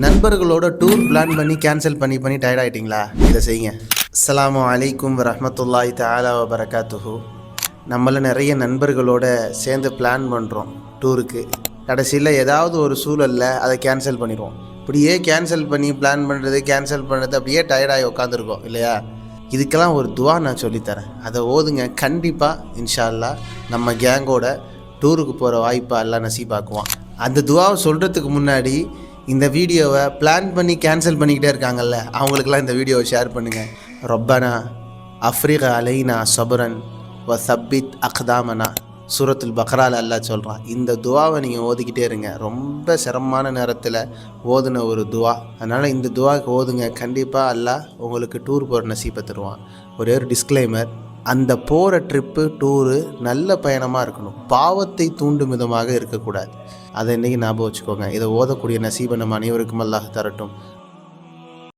நண்பர்களோட tour plan பண்ணி cancel பண்ணி டயர்ட் ஆகிட்டிங்களா? இதை செய்யுங்க. அஸ்ஸலாமு அலைக்கும் வரஹ்மத்துல்லாஹி தஆலா வபரகாத்துஹு. நம்மள நிறைய நண்பர்களோட சேர்ந்து பிளான் பண்ணுறோம் டூருக்கு. கடைசியில் ஏதாவது ஒரு சூழலில் அதை கேன்சல் பண்ணிடுவோம். இப்படியே கேன்சல் பண்ணி பிளான் பண்ணுறது அப்படியே டயர்டாகி உட்காந்துருக்கோம் இல்லையா? இதுக்கெல்லாம் ஒரு துவா நான் சொல்லித்தரேன், அதை ஓதுங்க. கண்டிப்பாக இன்ஷா அல்லாஹ் நம்ம கேங்கோட டூருக்கு போகிற வாய்ப்பை அல்லாஹ் நசீபாக்குவான். அந்த துவாவை சொல்கிறதுக்கு முன்னாடி இந்த வீடியோவை பிளான் பண்ணி கேன்சல் பண்ணிக்கிட்டே இருக்காங்கல்ல, அவங்களுக்கெல்லாம் இந்த வீடியோவை ஷேர் பண்ணுங்கள். ரப்பனா அஃப்ரிக அலைனா சபரன் வ சப்பித் அக்தாமனா, சூரத்துல் பக்ரால அல்லாஹ் சொல்கிறான். இந்த துவாவை நீங்கள் ஓதிக்கிட்டே இருங்க. ரொம்ப சிரமமான நேரத்தில் ஓதுன ஒரு துவா, அதனால் இந்த துவாவுக்கு ஓதுங்க. கண்டிப்பாக அல்லாஹ் உங்களுக்கு டூர் போகிற நசீபை தருவான். ஒரே ஒரு டிஸ்க்ளைமர், அந்த போகிற ட்ரிப்பு டூரு நல்ல பயணமாக இருக்கணும், பாவத்தை தூண்டும் விதமாக இருக்கக்கூடாது. அதை இன்றைக்கி ஞாபகம் வச்சுக்கோங்க. இதை ஓதக்கூடிய நசீபை நம்ம அனைவருக்கும் அல்லாஹ் தரட்டும்.